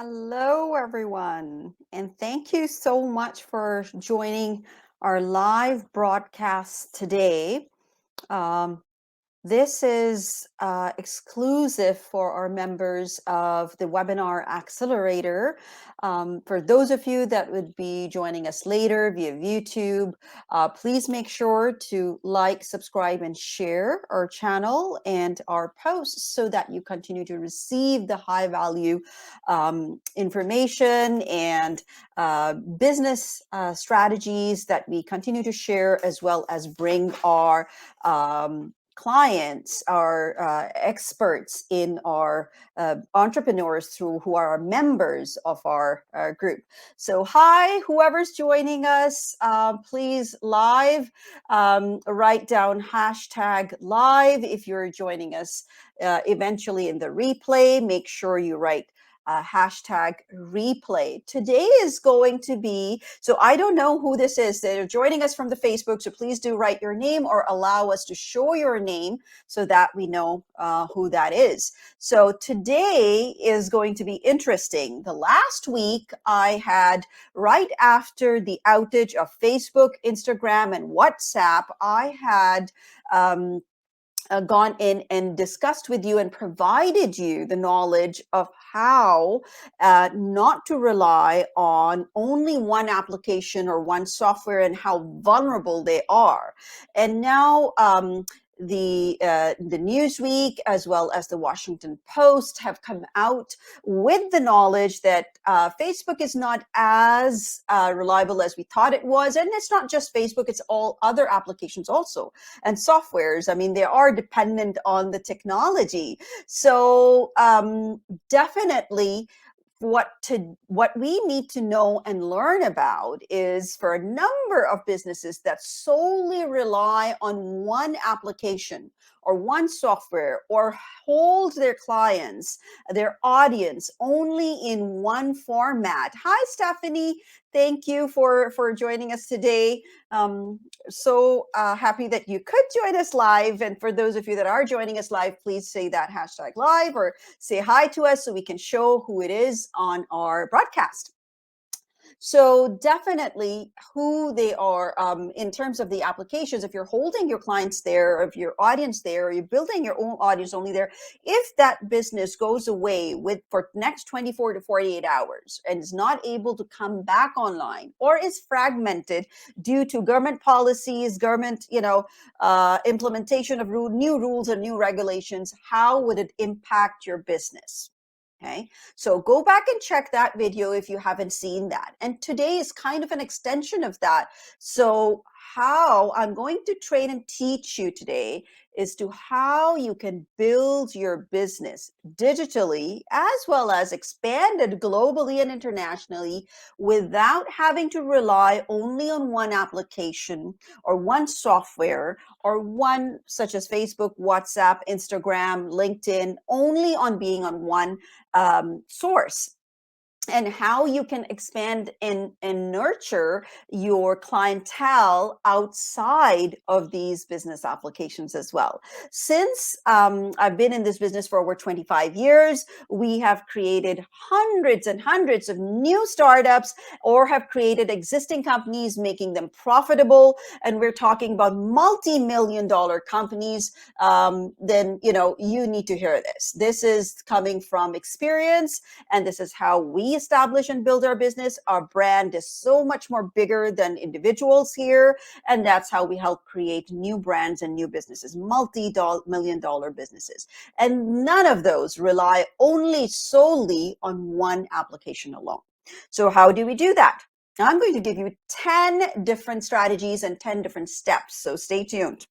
Hello, everyone, and thank you so much for joining our live broadcast today. Um, this is exclusive for our members of the Webinar Accelerator. For those of you that would be joining us later via YouTube, please make sure to like, subscribe, and share our channel and our posts so that you continue to receive the high value information and business strategies that we continue to share, as well as bring our clients, our experts in our entrepreneurs through who are members of our group. So hi, whoever's joining us, please live, write down hashtag live. If you're joining us eventually in the replay, make sure you write hashtag replay. Today is going to be, so I don't know who this is. They're joining us from the Facebook, so please do write your name or allow us to show your name so that we know who that is. So today is going to be interesting. The last week I had, right after the outage of Facebook, Instagram, and WhatsApp, I had gone in and discussed with you and provided you the knowledge of how not to rely on only one application or one software and how vulnerable they are. And now the Newsweek as well as the Washington Post have come out with the knowledge that Facebook is not as reliable as we thought it was. And it's not just Facebook, it's all other applications also and softwares. I mean, they are dependent on the technology. So definitely what we need to know and learn about is, for a number of businesses that solely rely on one application or one software, or hold their clients, their audience, only in one format. Hi, Stephanie. Thank you for joining us today. So happy that you could join us live. And for those of you that are joining us live, please say that hashtag live or say hi to us so we can show who it is on our broadcast. So definitely who they are in terms of the applications. If you're holding your clients there, or if your audience there, or you're building your own audience only there, if that business goes away for next 24 to 48 hours and is not able to come back online, or is fragmented due to government policies, government, implementation of new rules and new regulations, how would it impact your business? Okay, so go back and check that video if you haven't seen that. And today is kind of an extension of that. So how I'm going to train and teach you today is to how you can build your business digitally as well as expanded globally and internationally without having to rely only on one application or one software or one, such as Facebook, WhatsApp, Instagram, LinkedIn, only on being on one source, and how you can expand and nurture your clientele outside of these business applications as well. Since I've been in this business for over 25 years, we have created hundreds and hundreds of new startups, or have created existing companies, making them profitable. And we're talking about multi-million-dollar companies. Then, you need to hear this. This is coming from experience, and this is how we establish and build our business. Our brand is so much more bigger than individuals here, and that's how we help create new brands and new businesses, multi-million-dollar businesses. And none of those rely only solely on one application alone. So how do we do that? Now, I'm going to give you 10 different strategies and 10 different steps, so stay tuned.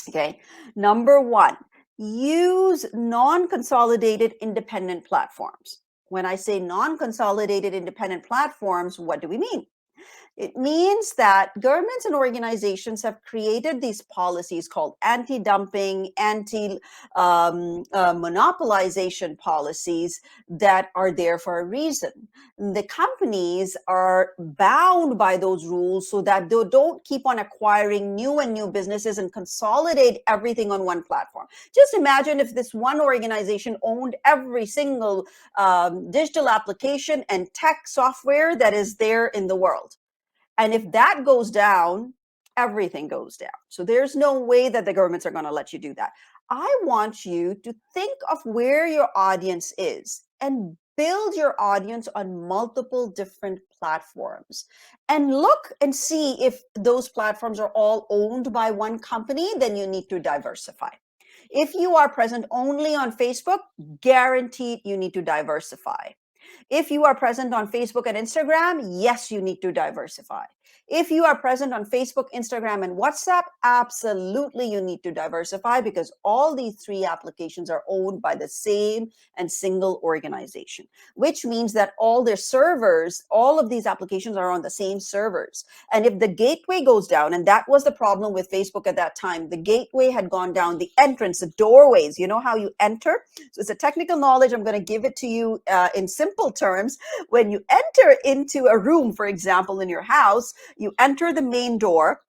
Okay, number one, use non-consolidated independent platforms. When I say non-consolidated independent platforms, what do we mean? It means that governments and organizations have created these policies called anti-dumping, anti-monopolization policies that are there for a reason. The companies are bound by those rules so that they don't keep on acquiring new and new businesses and consolidate everything on one platform. Just imagine if this one organization owned every single digital application and tech software that is there in the world. And if that goes down, everything goes down. So there's no way that the governments are going to let you do that. I want you to think of where your audience is and build your audience on multiple different platforms and look and see if those platforms are all owned by one company. Then you need to diversify. If you are present only on Facebook, guaranteed you need to diversify. If you are present on Facebook and Instagram, yes, you need to diversify. If you are present on Facebook, Instagram, and WhatsApp, absolutely you need to diversify, because all these three applications are owned by the same and single organization, which means that all their servers, all of these applications are on the same servers. And if the gateway goes down, and that was the problem with Facebook at that time, the gateway had gone down, the entrance, the doorways, you know how you enter? So it's a technical knowledge. I'm going to give it to you in simple terms. When you enter into a room, for example, in your house, you enter the main door.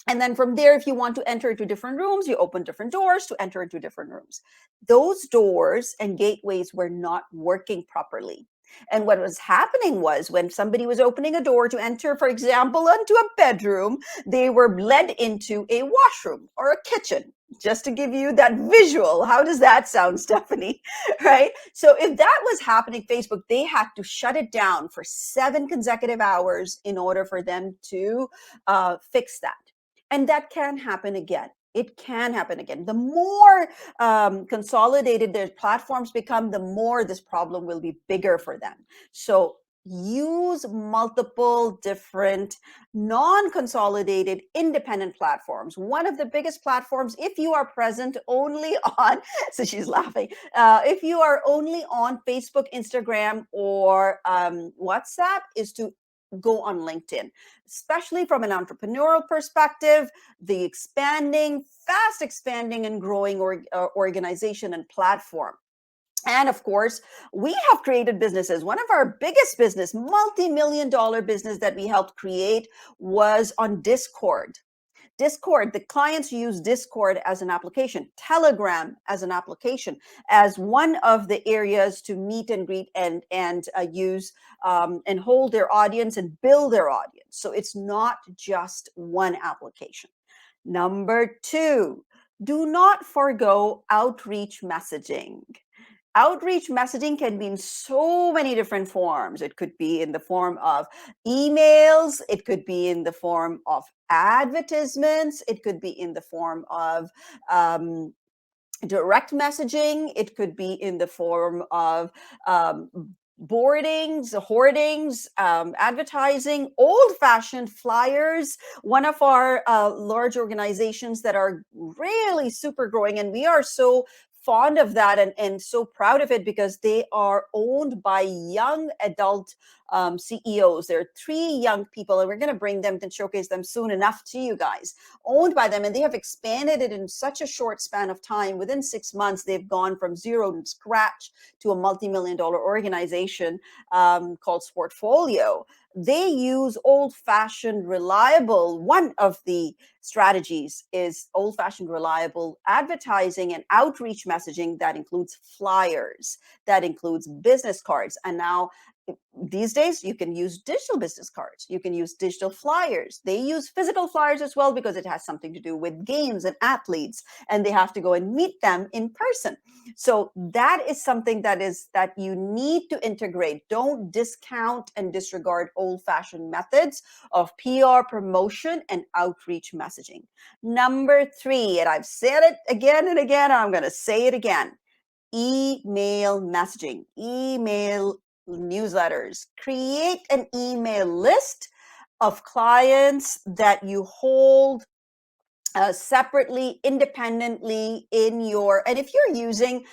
And then from there, if you want to enter into different rooms, you open different doors to enter into different rooms. Those doors and gateways were not working properly. And what was happening was, when somebody was opening a door to enter, for example, into a bedroom, they were led into a washroom or a kitchen. Just to give you that visual. How does that sound, Stephanie? Right? So if that was happening, Facebook, they had to shut it down for 7 consecutive hours in order for them to fix that. And that can happen again. It can happen again. The more consolidated their platforms become, the more this problem will be bigger for them. So use multiple different non-consolidated independent platforms. One of the biggest platforms, if you are present only on, so she's laughing, if you are only on Facebook, Instagram, or WhatsApp, is to go on LinkedIn, especially from an entrepreneurial perspective. The fast expanding and growing organization and platform. And of course, we have created businesses. One of our biggest business, multi-million dollar business that we helped create, was on Discord. Discord, the clients use Discord as an application, Telegram as an application, as one of the areas to meet and greet and use and hold their audience and build their audience. So it's not just one application. Number 2, do not forgo outreach messaging. Outreach messaging can be in so many different forms. It could be in the form of emails. It could be in the form of advertisements. It could be in the form of direct messaging. It could be in the form of boardings, hoardings, advertising, old-fashioned flyers. One of our large organizations that are really super growing, and we are so fond of that and so proud of it, because they are owned by young adult CEOs. There are 3 young people, and we're going to bring them and showcase them soon enough to you guys, owned by them. And they have expanded it in such a short span of time. Within 6 months, they've gone from zero to scratch to a multi-million dollar organization called Sportfolio. They use old-fashioned reliable, one of the strategies is old-fashioned reliable advertising and outreach messaging that includes flyers, that includes business cards. And now these days you can use digital business cards, you can use digital flyers. They use physical flyers as well, because it has something to do with games and athletes, and they have to go and meet them in person. So that is something that you need to integrate. Don't discount and disregard old-fashioned methods of PR, promotion, and outreach messaging. Number 3, and I've said it again and again, and I'm going to say it again: email messaging, email newsletters. Create an email list of clients that you hold separately, independently in your, and if you're using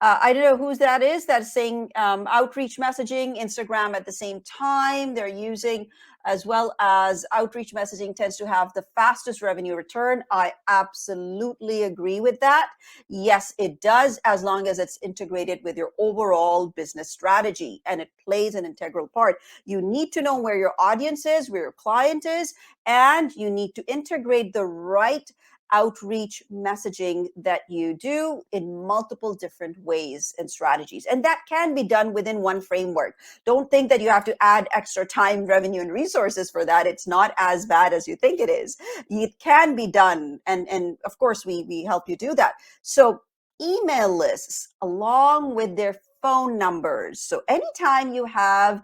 I don't know whose that is that's saying outreach messaging, Instagram at the same time. They're using, as well as outreach messaging tends to have the fastest revenue return. I absolutely agree with that. Yes, it does, as long as it's integrated with your overall business strategy and it plays an integral part. You need to know where your audience is, where your client is, and you need to integrate the right outreach messaging that you do in multiple different ways and strategies. And that can be done within one framework. Don't think that you have to add extra time, revenue, and resources for that. It's not as bad as you think it is. It can be done. And of course, we help you do that. So email lists along with their phone numbers. So anytime you have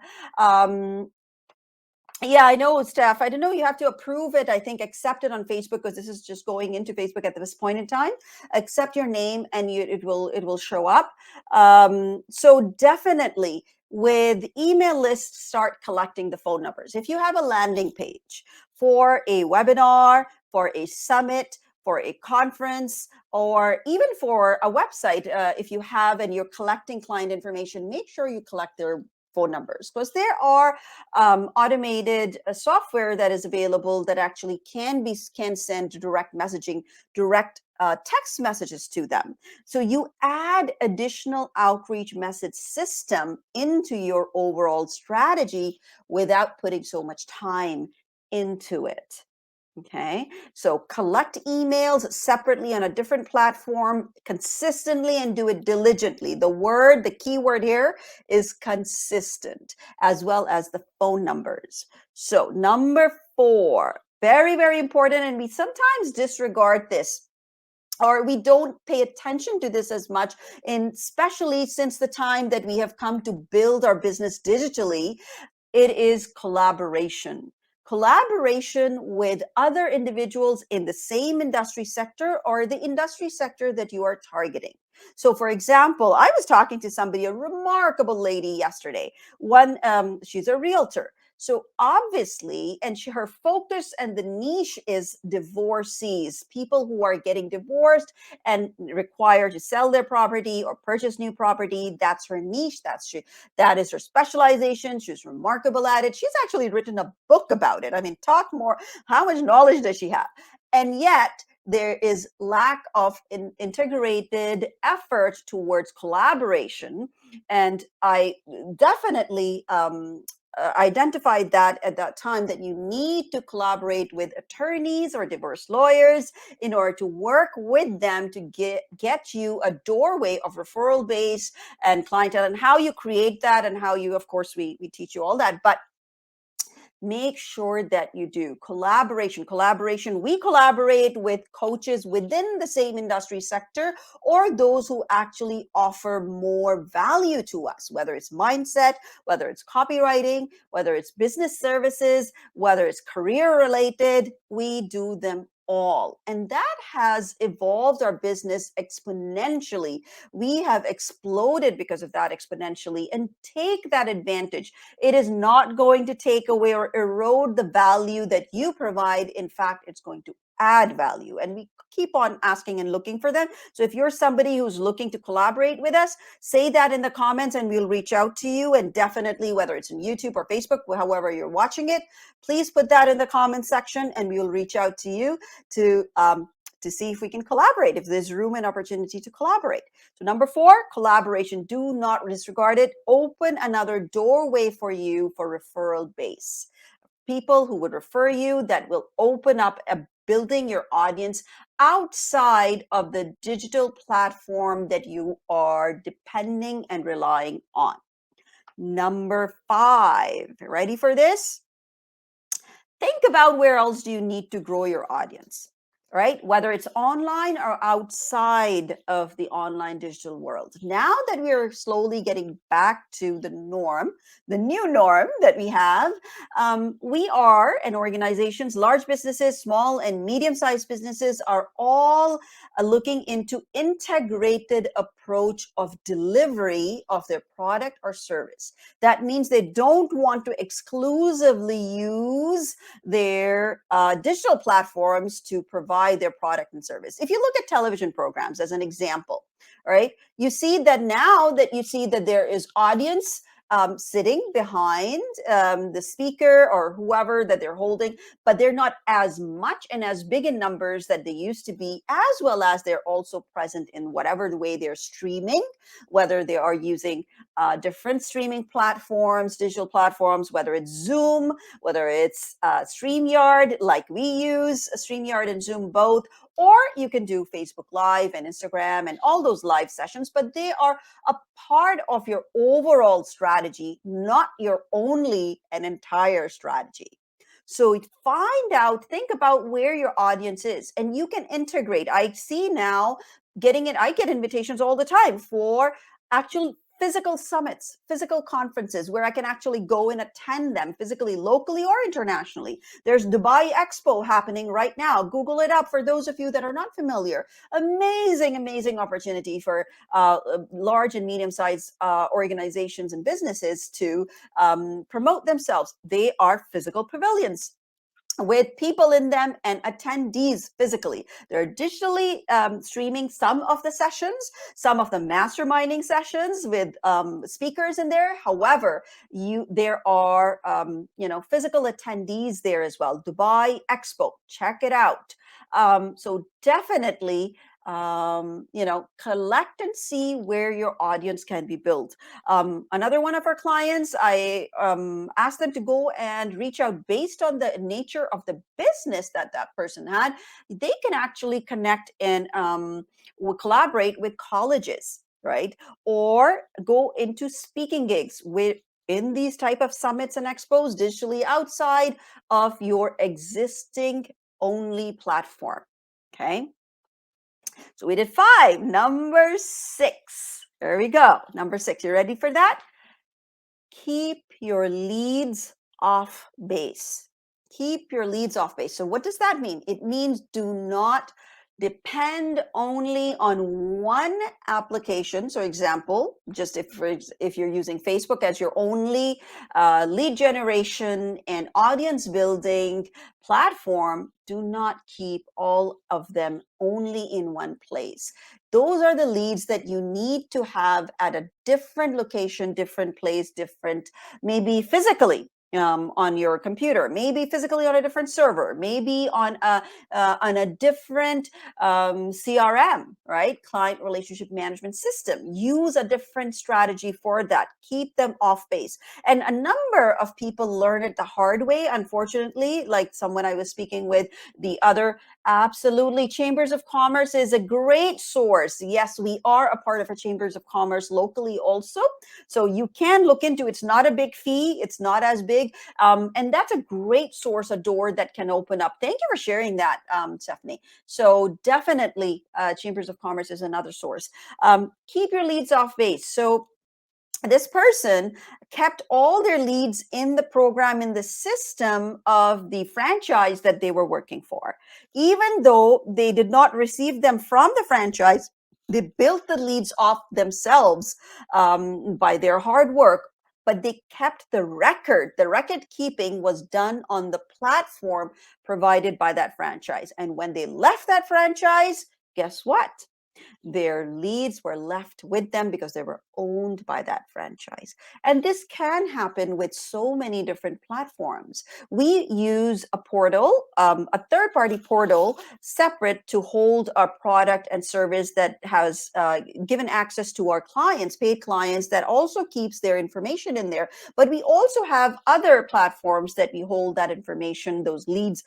yeah, I know, Steph. I don't know. You have to approve it. I think accept it on Facebook because this is just going into Facebook at this point in time. Accept your name, and it will show up. So definitely with email lists, start collecting the phone numbers. If you have a landing page for a webinar, for a summit, for a conference, or even for a website, if you have and you're collecting client information, make sure you collect their phone numbers because there are automated software that is available that actually can send direct messaging, direct text messages to them. So you add additional outreach message system into your overall strategy without putting so much time into it. Okay, so collect emails separately on a different platform consistently and do it diligently. The key word here is consistent, as well as the phone numbers. So, number 4, very, very important, and we sometimes disregard this or we don't pay attention to this as much, and especially since the time that we have come to build our business digitally. It is collaboration. Collaboration with other individuals in the same industry sector or the industry sector that you are targeting. So, for example, I was talking to somebody, a remarkable lady yesterday. She's a realtor. So obviously, and her focus and the niche is divorcees, people who are getting divorced and required to sell their property or purchase new property. That's her niche. That is her specialization. She's remarkable at it. She's actually written a book about it. I mean, talk more. How much knowledge does she have? And yet, there is lack of integrated effort towards collaboration. And I definitely identified that at that time that you need to collaborate with attorneys or divorce lawyers in order to work with them to get you a doorway of referral base and clientele, and how you create that, and how you, of course, we teach you all that. But make sure that you do collaboration. We collaborate with coaches within the same industry sector or those who actually offer more value to us, whether it's mindset, whether it's copywriting, whether it's business services, whether it's career related. We do them all, and that has evolved our business exponentially. We have exploded because of that exponentially, and take that advantage. It is not going to take away or erode the value that you provide. In fact, it's going to add value, and we keep on asking and looking for them. So if you're somebody who's looking to collaborate with us, say that in the comments and we'll reach out to you. And definitely, whether it's on YouTube or Facebook, however you're watching it, please put that in the comment section and we'll reach out to you to see if we can collaborate, if there's room and opportunity to collaborate. So number 4, collaboration. Do not disregard it. Open another doorway for you for referral base. People who would refer you, that will open up building your audience outside of the digital platform that you are depending and relying on. Number 5, ready for this? Think about where else do you need to grow your audience, right? Whether it's online or outside of the online digital world. Now that we're slowly getting back to the norm, the new norm that we have, we are, and organizations, large businesses, small and medium-sized businesses are all looking into integrated approach of delivery of their product or service. That means they don't want to exclusively use their digital platforms to provide buy their product and service. If you look at television programs as an example, all right, you see that now that you see that there is audience sitting behind the speaker or whoever that they're holding, but they're not as much and as big in numbers that they used to be, as well as they're also present in whatever the way they're streaming, whether they are using different streaming platforms, digital platforms, whether it's Zoom, whether it's StreamYard, like we use StreamYard and Zoom both, or you can do Facebook Live and Instagram and all those live sessions, but they are a part of your overall strategy, not your only and entire strategy. So think about where your audience is, and you can integrate. I see now I get invitations all the time for actual physical summits, physical conferences where I can actually go and attend them physically, locally or internationally. There's Dubai Expo happening right now. Google it up for those of you that are not familiar. Amazing, amazing opportunity for large and medium-sized organizations and businesses to promote themselves. They are physical pavilions with people in them and attendees physically. They're digitally streaming some of the sessions, some of the masterminding sessions with speakers in there. However, there are physical attendees there as well. Dubai Expo, check it out. So definitely collect and see where your audience can be built. Another one of our clients, I asked them to go and reach out based on the nature of the business that person had. They can actually connect and collaborate with colleges, right? Or go into speaking gigs in these type of summits and expos digitally outside of your existing only platform. Okay. So we did 5. Number 6. There we go. Number 6. You ready for that? Keep your leads off base. Keep your leads off base. So what does that mean? It means do not depend only on one application. So example, just if you're using Facebook as your only lead generation and audience building platform, do not keep all of them only in one place. Those are the leads that you need to have at a different location, different place, different, maybe physically on your computer, maybe physically on a different server, maybe on a different CRM, right? Client relationship management system. Use a different strategy for that. Keep them off base. And a number of people learn it the hard way, unfortunately, like someone I was speaking with the other. Absolutely. Chambers of Commerce is a great source. Yes, we are a part of a Chambers of Commerce locally also. So you can look into it. It's not a big fee. It's not as big. And that's a great source, a door that can open up. Thank you for sharing that, Stephanie. So definitely Chambers of Commerce is another source. Keep your leads off base. So this person kept all their leads in the program, in the system of the franchise that they were working for. Even though they did not receive them from the franchise, they built the leads off themselves by their hard work, but they kept the record. The record keeping was done on the platform provided by that franchise. And when they left that franchise, guess what? Their leads were left with them because they were owned by that franchise. And this can happen with so many different platforms. We use a portal, a third-party portal, separate to hold our product and service that has given access to our clients, paid clients, that also keeps their information in there. But we also have other platforms that we hold that information, those leads,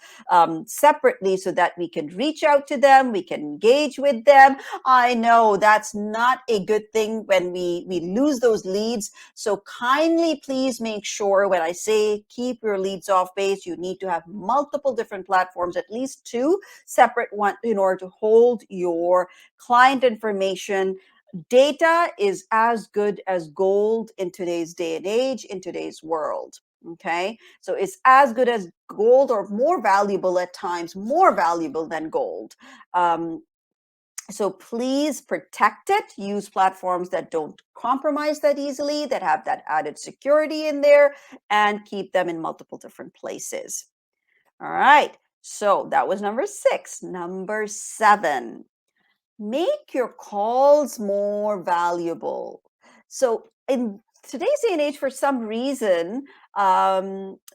separately, so that we can reach out to them, we can engage with them. I know that's not a good thing when we lose those leads. So kindly, please make sure when I say keep your leads off base, you need to have multiple different platforms, at least 2 separate ones, in order to hold your client information. Data is as good as gold in today's day and age, in today's world. Okay, so it's as good as gold, or more valuable at times, more valuable than gold. So please protect it. Use platforms that don't compromise that easily, that have that added security in there, and keep them in multiple different places. All right. So that was number 6. Number 7, make your calls more valuable. So, in today's day and age, for some reason,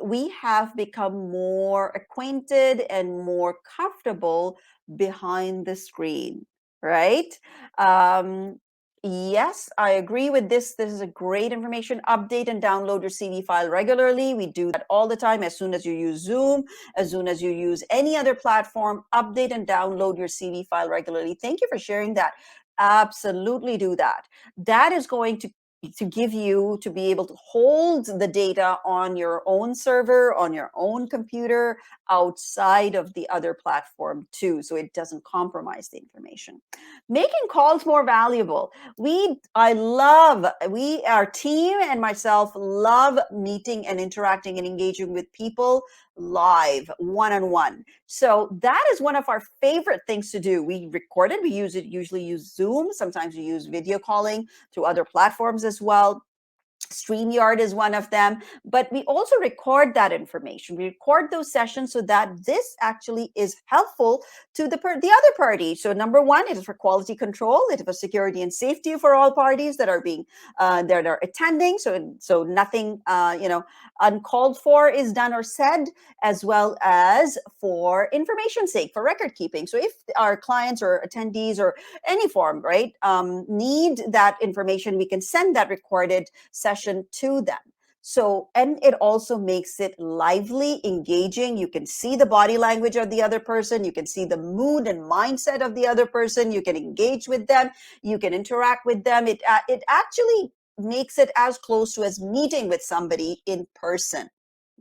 we have become more acquainted and more comfortable behind the screen, right? Um, yes, I agree with this. This is a great information. Update and download your CV file regularly. We do that all the time. As soon as you use Zoom, as soon as you use any other platform, update and download your CV file regularly. Thank you for sharing that. Absolutely do that. That is going to give you to be able to hold the data on your own server, on your own computer, outside of the other platform too, so it doesn't compromise the information. Making calls more valuable. Our team and myself love meeting and interacting and engaging with people live, one-on-one. So that is one of our favorite things to do. We record it. We usually use Zoom. Sometimes we use video calling through other platforms as well. StreamYard is one of them, but we also record that information. We record those sessions so that this actually is helpful to the other party. So number one, it is for quality control. It is for security and safety for all parties that are being that are attending. So nothing uncalled for is done or said, as well as for information sake, for record keeping. So if our clients or attendees or any form, right, need that information, we can send that recorded session to them. So, and it also makes it lively, engaging. You can see the body language of the other person. You can see the mood and mindset of the other person. You can engage with them. You can interact with them. It actually makes it as close to as meeting with somebody in person.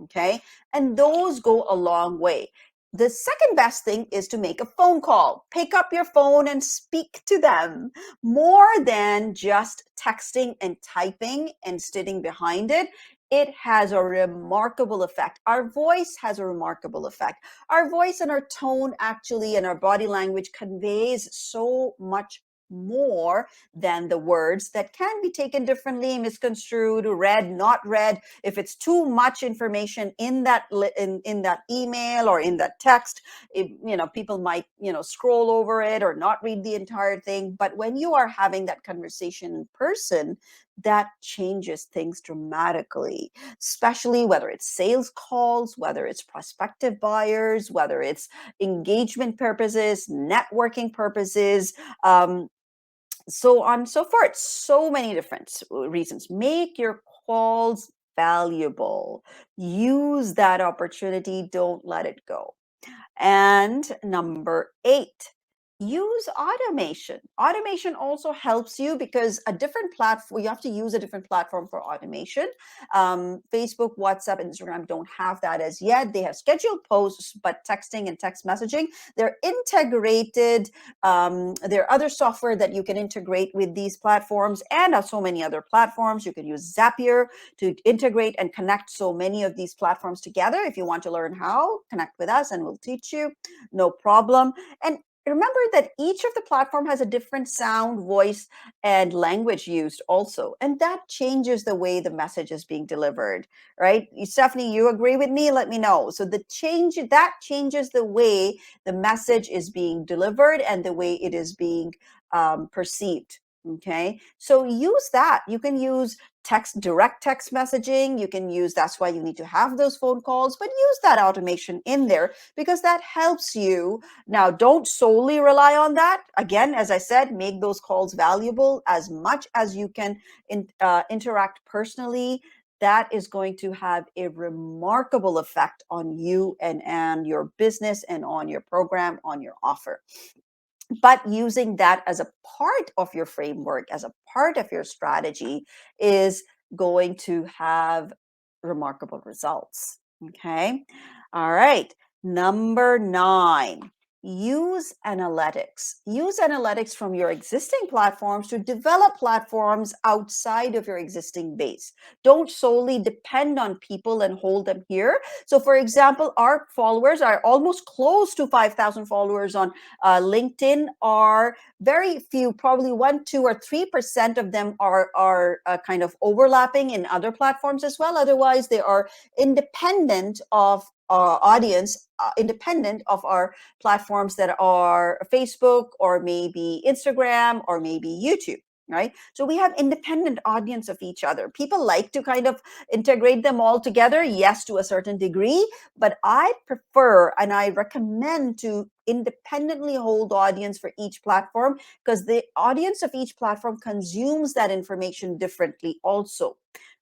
Okay. And those go a long way. The second best thing is to make a phone call. Pick up your phone and speak to them more than just texting and typing and sitting behind it. It has a remarkable effect. Our voice has a remarkable effect. Our voice and our tone actually and our body language conveys so much more than the words that can be taken differently, misconstrued, read, not read. If it's too much information in that in that email or in that text, people might scroll over it or not read the entire thing. But when you are having that conversation in person, that changes things dramatically, especially whether it's sales calls, whether it's prospective buyers, whether it's engagement purposes, networking purposes, so on and so forth. So many different reasons. Make your calls valuable. Use that opportunity. Don't let it go. And number 8, use automation. Automation also helps you because a different platform, you have to use a different platform for automation. Facebook, WhatsApp, Instagram don't have that as yet. They have scheduled posts, but texting and text messaging, they're integrated. There are other software that you can integrate with these platforms and so many other platforms. You can use Zapier to integrate and connect so many of these platforms together. If you want to learn how, connect with us and we'll teach you, no problem. And remember that each of the platform has a different sound, voice, and language used also, and that changes the way the message is being delivered, right? Stephanie, you agree with me? Let me know. So the change that changes the way the message is being delivered and the way it is being perceived. Okay, so use that. You can use direct text messaging. You can use, that's why you need to have those phone calls, but use that automation in there because that helps you. Now, don't solely rely on that. Again, as I said, make those calls valuable as much as you can interact personally. That is going to have a remarkable effect on you and your business and on your program, on your offer. But using that as a part of your framework, as a part of your strategy, is going to have remarkable results. Okay. All right. Number 9, use analytics. Use analytics from your existing platforms to develop platforms outside of your existing base. Don't solely depend on people and hold them here. So, for example, our followers are almost close to 5,000 followers on LinkedIn. Are very few, probably 1, 2, or 3% of them are kind of overlapping in other platforms as well. Otherwise, they are independent of audience independent of our platforms that are Facebook or maybe Instagram or maybe YouTube. Right. So we have independent audience of each other. People like to kind of integrate them all together. Yes, to a certain degree, but I prefer and I recommend to independently hold audience for each platform because the audience of each platform consumes that information differently also.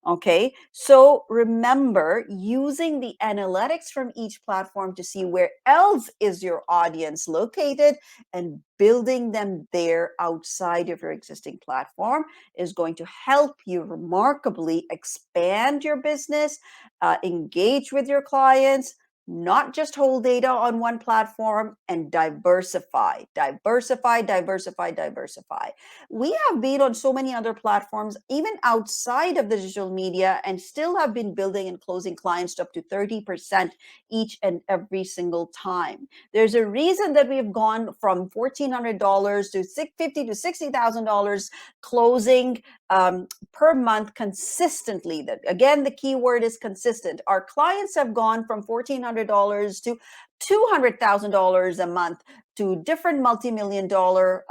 Okay, so remember using the analytics from each platform to see where else is your audience located and building them there outside of your existing platform is going to help you remarkably expand your business, engage with your clients, not just hold data on one platform, and diversify, diversify, diversify, diversify. We have been on so many other platforms, even outside of the digital media, and still have been building and closing clients to up to 30% each and every single time. There's a reason that we've gone from $1,400 to $50,000 to $60,000 closing per month consistently. That again, the key word is consistent. Our clients have gone from $1,400 to $200,000 a month to different multi-million dollar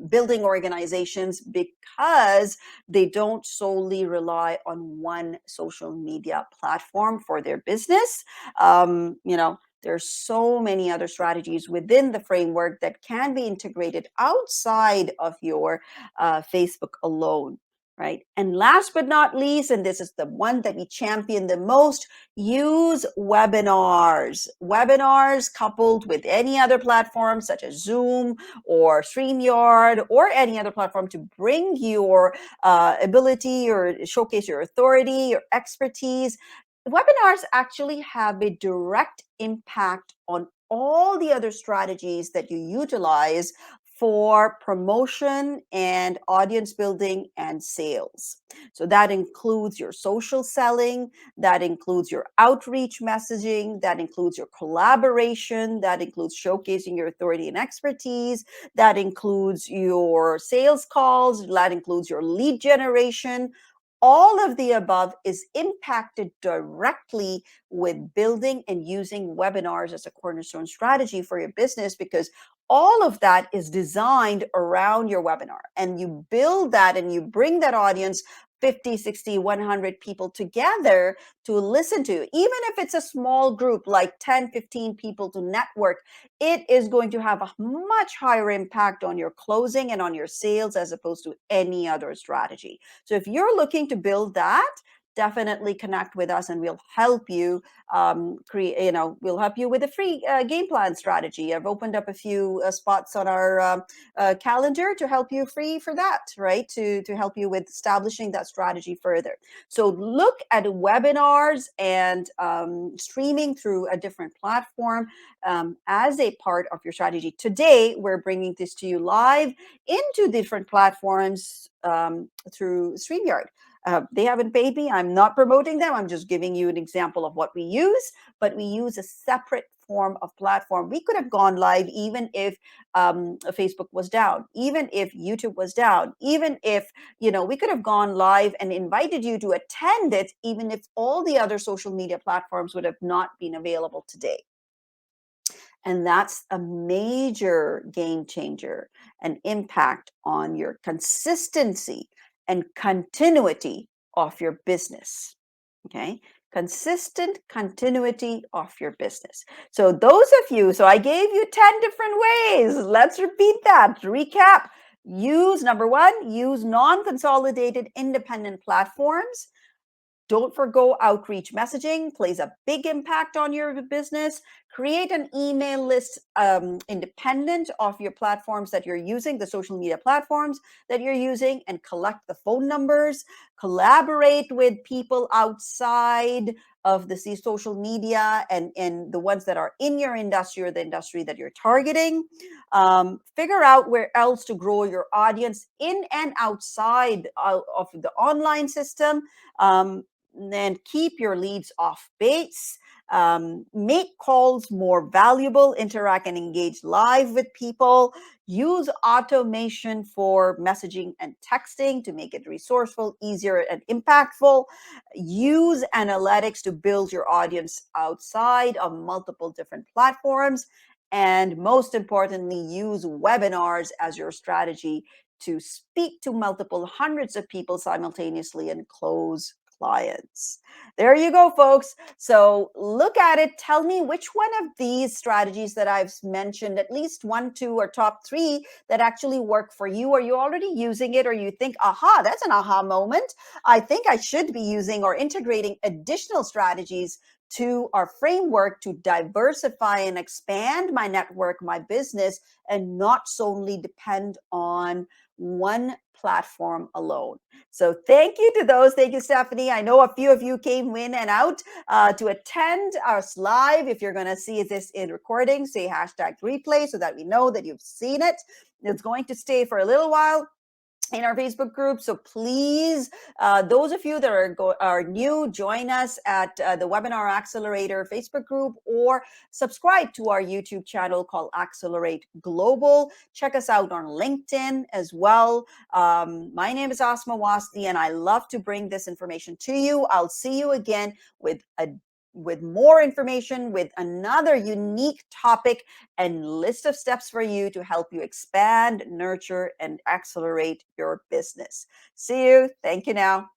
building organizations because they don't solely rely on one social media platform for their business. There's so many other strategies within the framework that can be integrated outside of your Facebook alone. Right. And last but not least, and this is the one that we champion the most, use webinars. Webinars coupled with any other platform such as Zoom or StreamYard or any other platform to bring your ability or showcase your authority, your expertise. Webinars actually have a direct impact on all the other strategies that you utilize for promotion and audience building and sales. So that includes your social selling, that includes your outreach messaging, that includes your collaboration, that includes showcasing your authority and expertise, that includes your sales calls, that includes your lead generation. All of the above is impacted directly with building and using webinars as a cornerstone strategy for your business because all of that is designed around your webinar. And you build that and you bring that audience 50, 60, 100 people together to listen to. Even if it's a small group, like 10, 15 people to network, it is going to have a much higher impact on your closing and on your sales as opposed to any other strategy. So if you're looking to build that, definitely connect with us and we'll help you create, we'll help you with a free game plan strategy. I've opened up a few spots on our calendar to help you free for that, right? To help you with establishing that strategy further. So look at webinars and streaming through a different platform as a part of your strategy. Today, we're bringing this to you live into different platforms through StreamYard. They haven't paid me. I'm not promoting them. I'm just giving you an example of what we use, but we use a separate form of platform. We could have gone live even if Facebook was down, even if YouTube was down, even if, we could have gone live and invited you to attend it, even if all the other social media platforms would have not been available today. And that's a major game changer and impact on your consistency and continuity of your business. Okay. Consistent continuity of your business. So those of you, so I gave you 10 different ways. Let's repeat that. Recap. Number one, use non-consolidated independent platforms. Don't forgo outreach messaging, plays a big impact on your business. Create an email list independent of your platforms that you're using, the social media platforms that you're using, and collect the phone numbers. Collaborate with people outside of the social media and the ones that are in your industry or the industry that you're targeting. Figure out where else to grow your audience in and outside of the online system. Then keep your leads off base. Make calls more valuable, interact and engage live with people, use automation for messaging and texting to make it resourceful, easier, and impactful. Use analytics to build your audience outside of multiple different platforms. And most importantly, use webinars as your strategy to speak to multiple hundreds of people simultaneously and close clients. There you go, folks. So look at it. Tell me which one of these strategies that I've mentioned, at least one, two, or top three that actually work for you. Are you already using it, or you think, aha, that's an aha moment? I think I should be using or integrating additional strategies to our framework to diversify and expand my network, my business, and not solely depend on one platform alone. So thank you to those. Thank you, Stephanie. I know a few of you came in and out to attend us live. If you're going to see this in recording, say hashtag replay so that we know that you've seen it. It's going to stay for a little while in our Facebook group. So please, those of you that are new, join us at the Webinar Accelerator Facebook group, or subscribe to our YouTube channel called Accelerate Global. Check us out on LinkedIn as well. My name is Asma Wasti, and I love to bring this information to you. I'll see you again with more information, with another unique topic and list of steps for you to help you expand, nurture, and accelerate your business. See you. Thank you now.